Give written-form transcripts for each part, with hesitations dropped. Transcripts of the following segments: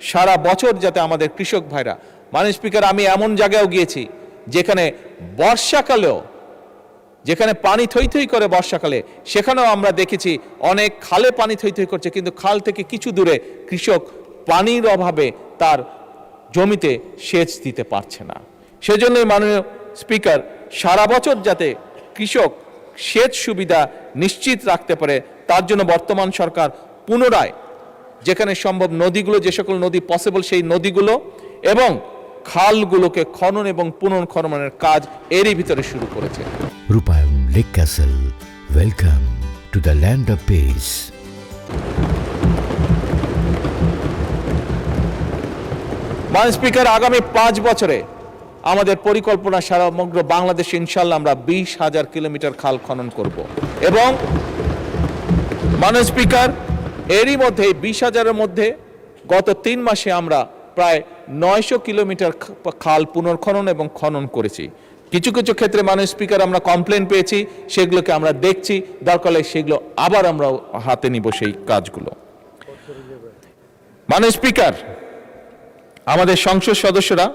সারা বছর যাতে আমাদের কৃষক ভাইরা, মাননীয় স্পিকার, আমি এমন জায়গায়ও গিয়েছি যেখানে বর্ষাকালেও, যেখানে পানি থই থই করে বর্ষাকালে, সেখানেও আমরা দেখেছি অনেক খালে পানি থই থই করছে, কিন্তু খাল থেকে কিছু দূরে কৃষক পানির অভাবে তার জমিতে সেচ দিতে পারছে না। সেজন্যই মাননীয় স্পিকার, সারা বছর যাতে কৃষক সেচ সুবিধা নিশ্চিত রাখতে পারে, তার জন্য বর্তমান সরকার পুনরায় যেখানে সম্ভব নদীগুলো, যে সকল নদী পসিবল সেই নদীগুলো এবং খালগুলোকে খনন এবং পুনর্খননের কাজ এরই ভিতরে শুরু করেছে। রূপায়ণ lake castle, welcome to the land of piece. মাননীয় স্পিকার, আগামী 5 বছরে আমাদের পরিকল্পনা সমগ্র বাংলাদেশে ইনশাল্লাহ আমরা 20,000 কিলোমিটার খাল খনন করব এবং মাননীয় স্পিকার, এরই মধ্যে 20,000-এর মধ্যে গত 3 মাসে আমরা প্রায় 900 কিলোমিটার খাল পুনর্খনন এবং খনন করেছি। কিছু কিছু ক্ষেত্রে মাননীয় স্পিকার আমরা কমপ্লেন পেয়েছি, সেগুলোকে আমরা দেখছি, দরকার হলে সেগুলো আবার আমরা হাতে নিব সেই কাজগুলো। মাননীয় স্পিকার, আমাদের সংসদ সদস্যরা,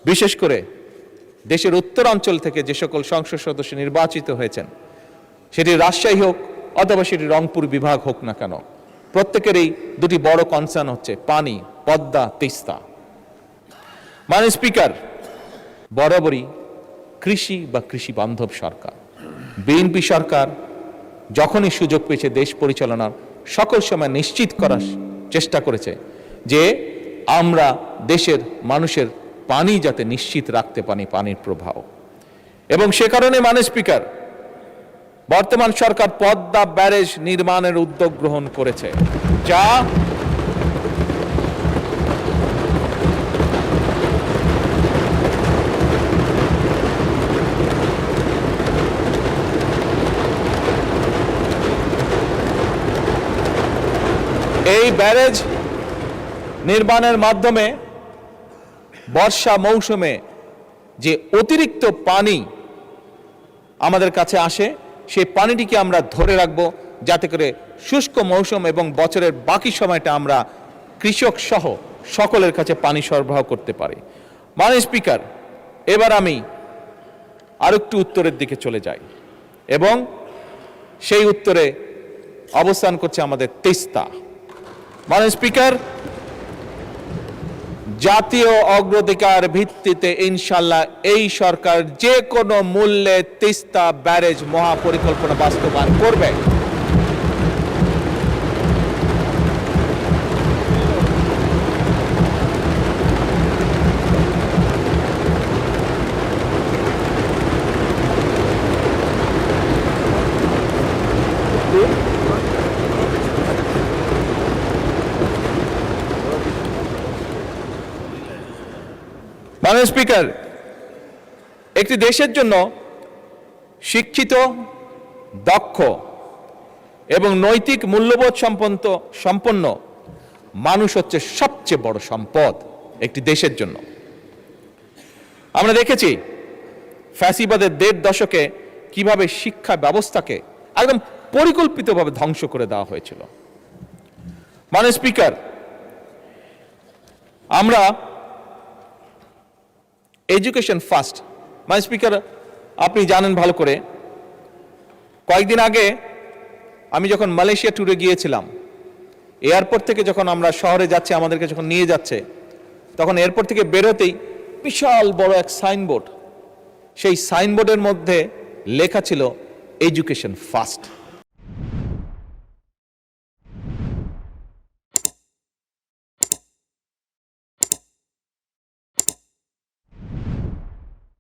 বিশেষ করে দেশের উত্তরাঞ্চল থেকে যে সকল সংসদ সদস্য নির্বাচিত হয়েছেন, সেটি রাজশাহী হোক অথবা সেটি রংপুর বিভাগ হোক না কেন, প্রত্যেকেরই দুটি বড় কনসার্ন হচ্ছে পানি, পদ্মা, তিস্তা। মাননীয় স্পিকার, বরাবরই কৃষি বা কৃষি বান্ধব সরকার, বিএনপি সরকার যখনই সুযোগ পেয়েছে দেশ পরিচালনার, সকল সময় নিশ্চিত করার চেষ্টা করেছে যে আমরা দেশের মানুষের পানি যাতে নিশ্চিত রাখতে পারি, পানির প্রবাহ। এবং সে কারণে মাননীয় স্পিকার, বর্তমান সরকার পদ্মা ব্যারেজ নির্মাণের উদ্যোগ গ্রহণ করেছে, যা এই ব্যারেজ নির্মাণের মাধ্যমে বর্ষা মৌসুমে যে অতিরিক্ত পানি আমাদের কাছে আসে, সেই পানিটিকে আমরা ধরে রাখব, যাতে করে শুষ্ক মৌসুম এবং বছরের বাকি সময়টা আমরা কৃষক সহ সকলের কাছে পানি সরবরাহ করতে পারি। মাননীয় স্পিকার, এবার আমি আরেকটু উত্তরের দিকে চলে যাই এবং সেই উত্তরে অবস্থান করছে আমাদের তিস্তা। মাননীয় স্পিকার, জাতীয় অগ্রাধিকার ভিত্তিতে ইনশাল্লাহ এই সরকার যে কোনো মূল্যে তিস্তা ব্যারেজ মহাপরিকল্পনা বাস্তবায়ন করবে। মাননীয় স্পিকার, একটি দেশের জন্য শিক্ষিত, দক্ষ এবং নৈতিক মূল্যবোধ সম্পন্ন মানুষ হচ্ছে সবচেয়ে বড় সম্পদ একটি দেশের জন্য। আমরা দেখেছি ফ্যাসিবাদের 1.5 দশকে কিভাবে শিক্ষা ব্যবস্থাকে একদম পরিকল্পিতভাবে ধ্বংস করে দেওয়া হয়েছিল। মাননীয় স্পিকার, আমরা এডুকেশন ফার্স্ট। মাননীয় স্পিকার, আপনি জানেন ভালো করে, কয়েকদিন আগে আমি যখন মালয়েশিয়া ট্যুরে গিয়েছিলাম, এয়ারপোর্ট থেকে যখন আমরা শহরে যাচ্ছি, আমাদেরকে যখন নিয়ে যাচ্ছে, তখন এয়ারপোর্ট থেকে বেরোতেই বিশাল বড় এক সাইনবোর্ড, সেই সাইনবোর্ডের মধ্যে লেখা ছিল এডুকেশন ফার্স্ট।